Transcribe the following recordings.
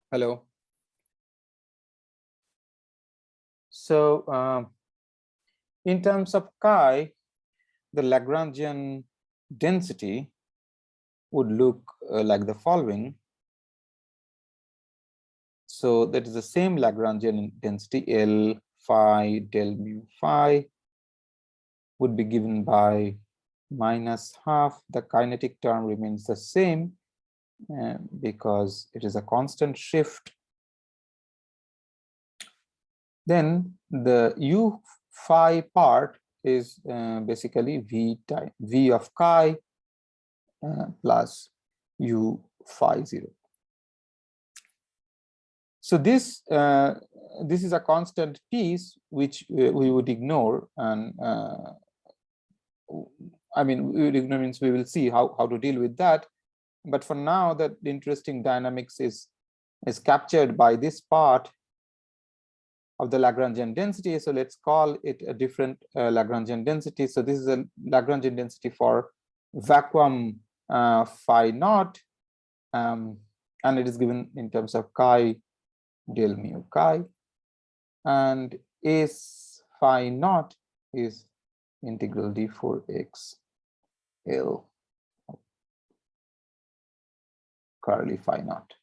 Hello. So in terms of chi, the Lagrangian density would look like the following. So that is the same Lagrangian density L phi del mu phi would be given by minus half. The kinetic term remains the same because it is a constant shift. Then the u phi part is basically v of chi plus u phi 0. So this is a constant piece which we would ignore, and I mean we would ignore means we will see how to deal with that. But for now, the interesting dynamics is captured by this part of the Lagrangian density. So let's call it a different Lagrangian density. So this is a Lagrangian density for vacuum phi naught, and it is given in terms of chi del mu chi, and S phi naught is integral d4x L curly phi naught.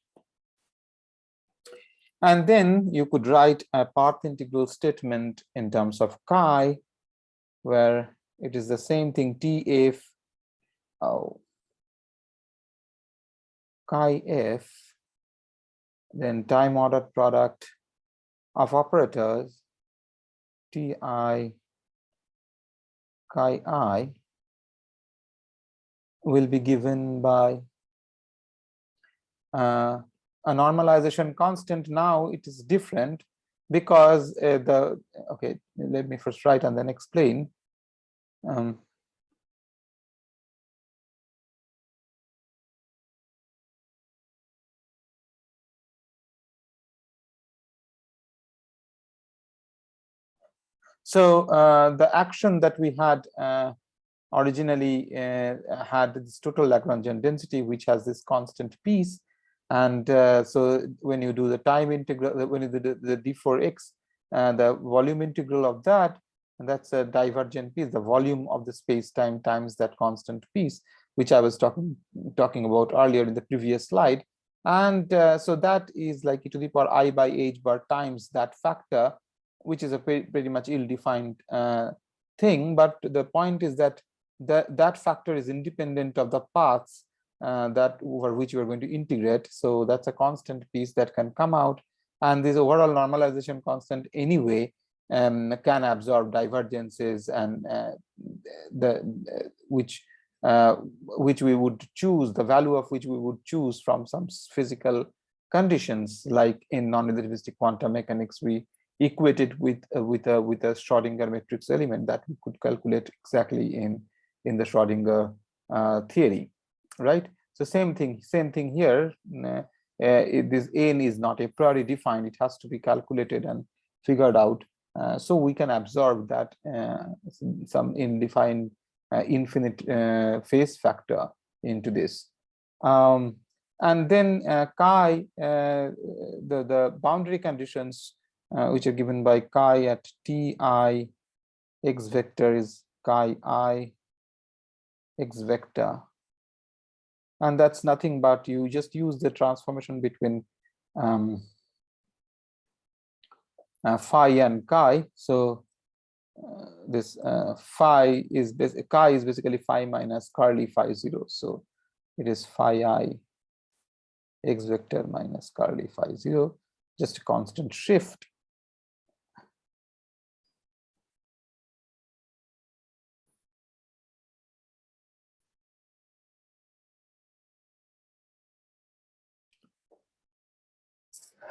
And then you could write a path integral statement in terms of chi, where it is the same thing TF chi f, then time ordered product of operators Ti chi I will be given by a normalization constant. Now it is different because okay, let me first write and then explain. So the action that we had originally had this total Lagrangian density, which has this constant piece. And so when you do the time integral, when you do the d4x, the volume integral of that, and that's a divergent piece, the volume of the space-time times that constant piece, which I was talking about earlier in the previous slide. And so that is like e to the power I by h bar times that factor, which is a pretty much ill-defined thing. But the point is that that factor is independent of the paths that over which you are going to integrate. So that's a constant piece that can come out, and this overall normalization constant anyway can absorb divergences, and which we would choose, the value of which we would choose from some physical conditions, like in non-relativistic quantum mechanics we equate it with a Schrodinger matrix element that we could calculate exactly in the Schrodinger theory, right? So same thing here. This n is not a priori defined; it has to be calculated and figured out. So we can absorb that some undefined infinite phase factor into this. And then chi, the boundary conditions which are given by chi at Ti x vector is chi I x vector, and that's nothing but you just use the transformation between phi and chi. So this chi is basically phi minus curly phi 0. So it is phi I x vector minus curly phi 0, just a constant shift.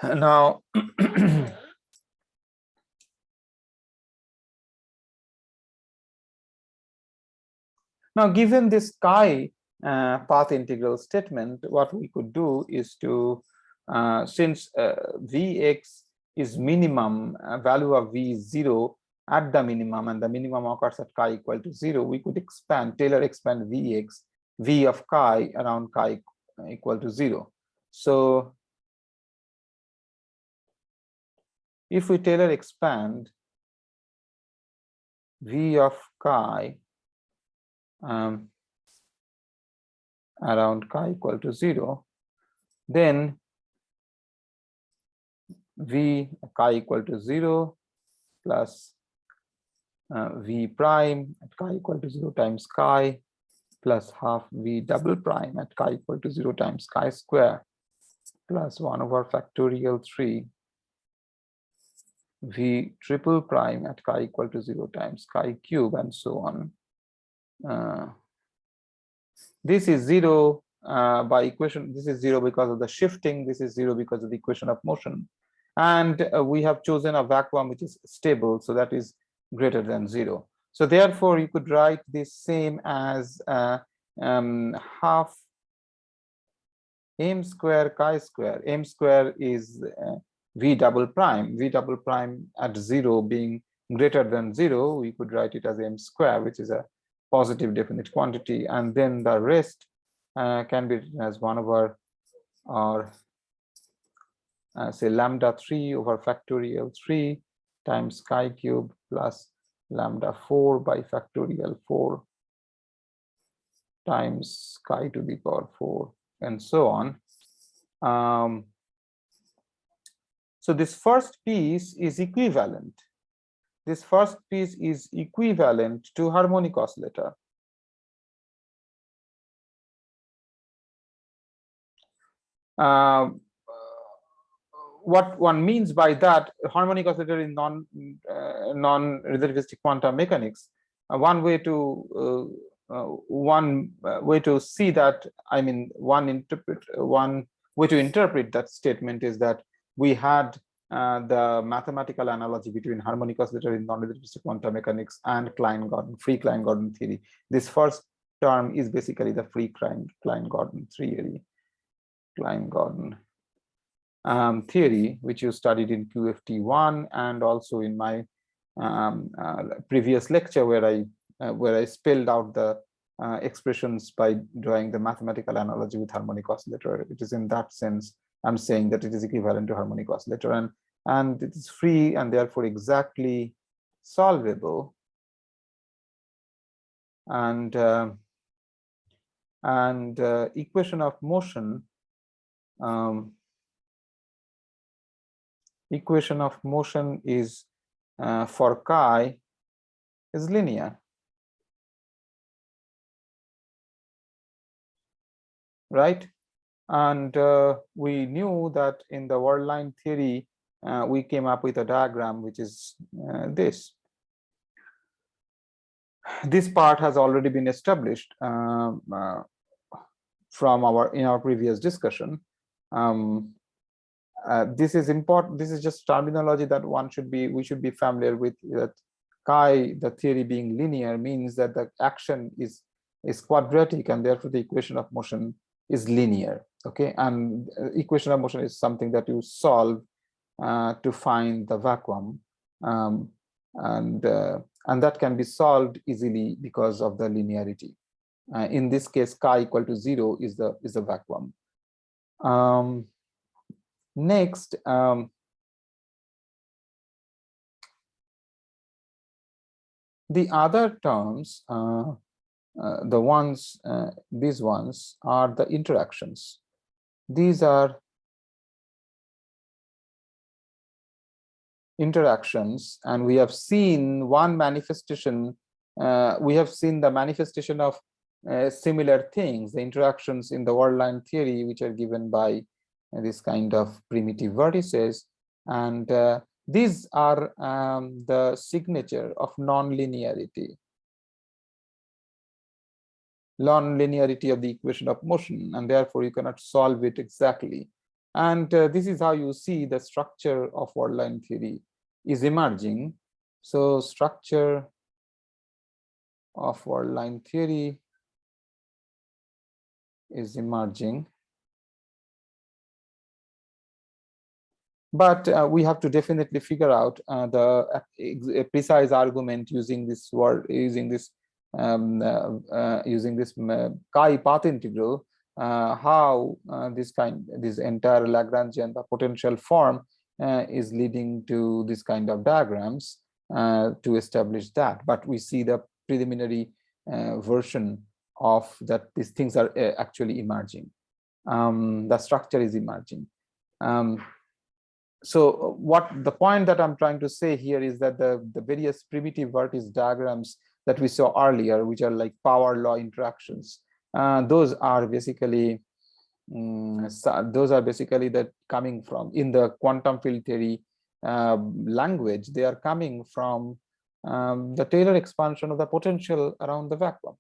Now now given this chi path integral statement, what we could do is to since Vx is minimum, value of V is 0 at the minimum, and the minimum occurs at chi equal to 0, we could Taylor expand Vx, V of chi around chi equal to 0. So if we Taylor expand V of chi around chi equal to 0, then V chi equal to 0 plus V prime at chi equal to 0 times chi plus half V double prime at chi equal to 0 times chi square plus 1 over factorial 3 V triple prime at chi equal to 0 times chi cube and so on. This is 0 by equation. This is 0 because of the shifting. This is 0 because of the equation of motion. And we have chosen a vacuum which is stable, so that is greater than 0. So therefore, you could write this same as half m square chi square. M square is V double prime. V double prime at 0 being greater than 0, we could write it as m square, which is a positive definite quantity, and then the rest can be written as 1 over or say lambda 3 over factorial 3 times chi cube plus lambda 4 by factorial 4 times chi to the power 4 and so on. So this first piece is equivalent. This first piece is equivalent to harmonic oscillator. What one means by that, harmonic oscillator in non-relativistic quantum mechanics, one way to see that, I mean, one way to interpret that statement is that we had the mathematical analogy between harmonic oscillator in non-relativistic quantum mechanics and Klein-Gordon, free Klein-Gordon theory. This first term is basically the free Klein-Gordon theory, Klein-Gordon theory, which you studied in QFT 1 and also in my previous lecture where I spelled out the expressions by drawing the mathematical analogy with harmonic oscillator. It is in that sense I'm saying that it is equivalent to harmonic oscillator, and it is free and therefore exactly solvable. And equation of motion, is for chi is linear, right? And we knew that in the word line theory, we came up with a diagram which is this. This part has already been established from our previous discussion. This is important. This is just terminology that we should be familiar with. That chi, the theory being linear, means that the action is quadratic, and therefore the equation of motion is linear. Okay, and equation of motion is something that you solve to find the vacuum, and that can be solved easily because of the linearity. In this case, chi equal to 0 is the vacuum. Next, the other terms, the ones, these ones are the interactions. These are interactions, and we have seen one manifestation. We have seen the manifestation of similar things, the interactions in the word line theory, which are given by this kind of primitive vertices, and these are the signature of non-linearity of the equation of motion, and therefore you cannot solve it exactly. And this is how you see the structure of word line theory is emerging. So structure of word line theory is emerging. But we have to definitely figure out the precise argument using this word, using this chi path integral, how this entire Lagrangian, the potential form is leading to this kind of diagrams to establish that. But we see the preliminary version of that these things are actually emerging. The structure is emerging. So what the point that I'm trying to say here is that the various primitive vertex diagrams that we saw earlier, which are like power law interactions, those are basically that coming from, in the quantum field theory language, they are coming from the Taylor expansion of the potential around the vacuum.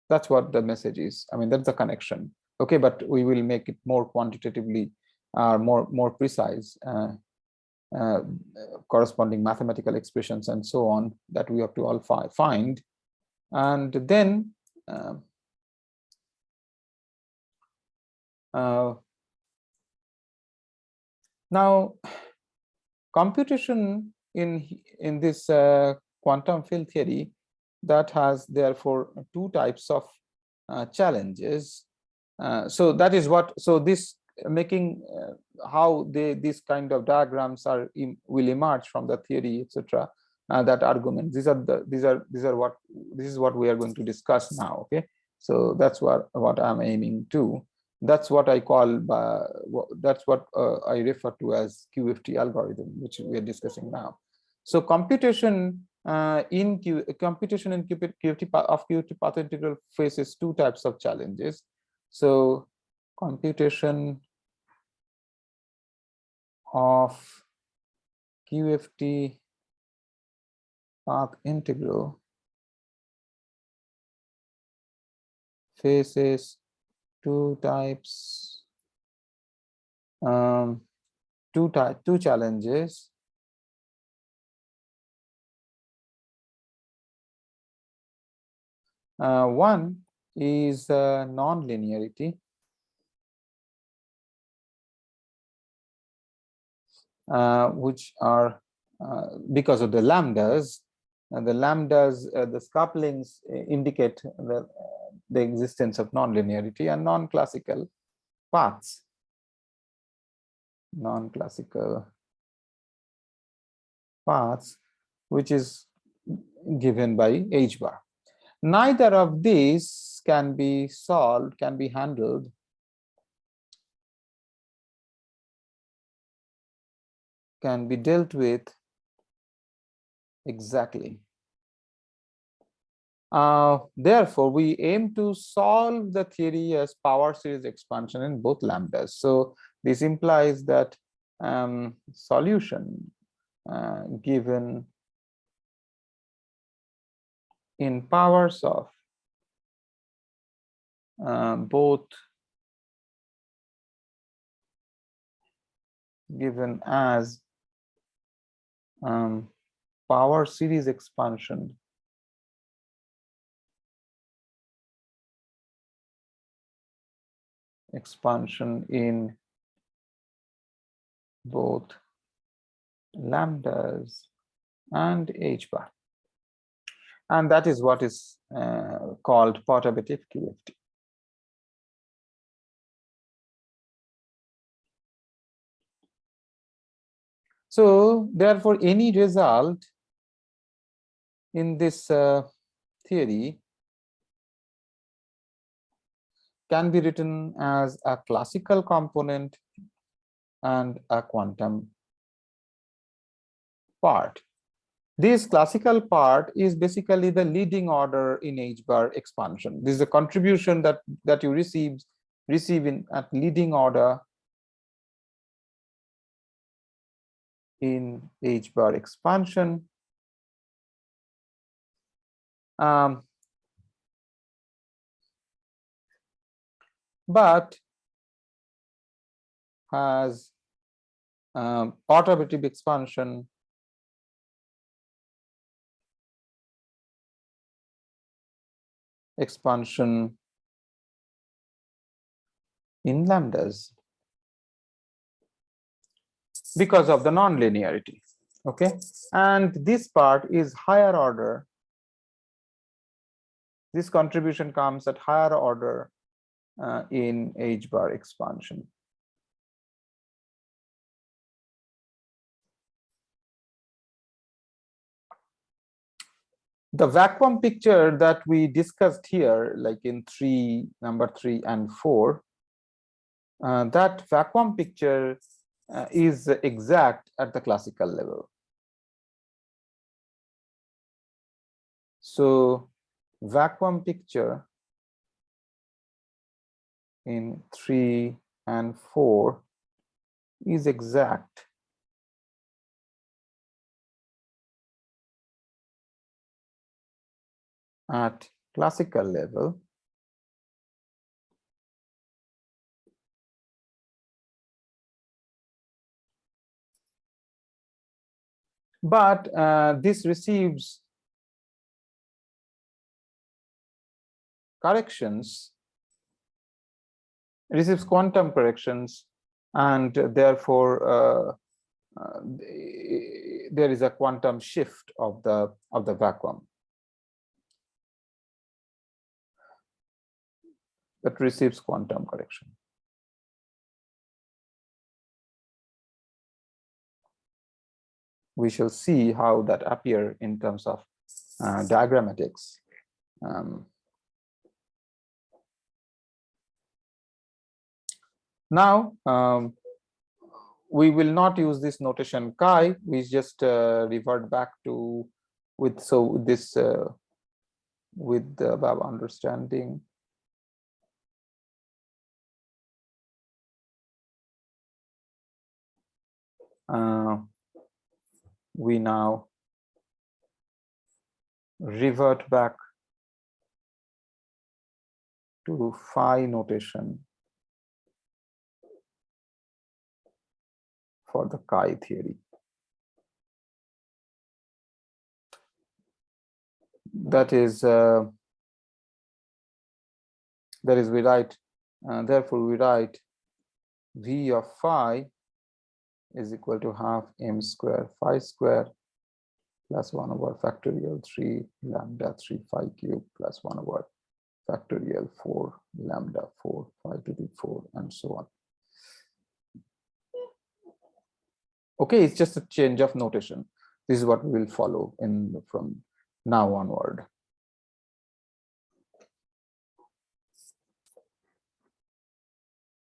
That's what the message is. I mean, that's the connection. Okay, but we will make it more quantitatively, more precise, corresponding mathematical expressions and so on that we have to all find. And then now computation in this quantum field theory, that has therefore two types of challenges. So that is what, so this making how these kind of diagrams will emerge from the theory, etc. That argument, this is what we are going to discuss now. Okay, so that's what I'm aiming to. That's what I call that's what I refer to as QFT algorithm, which we are discussing now. So computation in QFT path integral faces two types of challenges. So computation of QFT path integral faces two types, two challenges. One is non-linearity, which are because of the lambdas. The couplings indicate the existence of non-linearity and non-classical paths. Non-classical paths, which is given by h bar. Neither of these can be solved, can be handled can be dealt with exactly. Therefore, we aim to solve the theory as power series expansion in both lambdas. So this implies that solution given in powers of both, given as power series expansion in both lambdas and h bar, and that is what is called perturbative QFT. So therefore, any result in this theory can be written as a classical component and a quantum part. This classical part is basically the leading order in h bar expansion. This is a contribution that you receive in at leading order in h bar expansion. But has perturbative expansion in lambdas because of the non-linearity. Okay, and this part is higher order. This contribution comes at higher order in h bar expansion. The vacuum picture that we discussed here, like in number 3 and 4, that vacuum picture is exact at the classical level. So vacuum picture in 3 and 4 is exact at classical level, but this receives quantum corrections, and therefore there is a quantum shift of the vacuum that receives quantum correction. We shall see how that appear in terms of diagrammatics. Now we will not use this notation chi. We just revert back to with the above understanding. We now revert back to phi notation for the chi theory. That is we write, therefore we write V of phi is equal to half m square phi square plus 1 over factorial 3 lambda 3 phi cube plus 1 over factorial 4 lambda 4 phi to the 4 and so on. Okay, it's just a change of notation. This is what we will follow from now onward.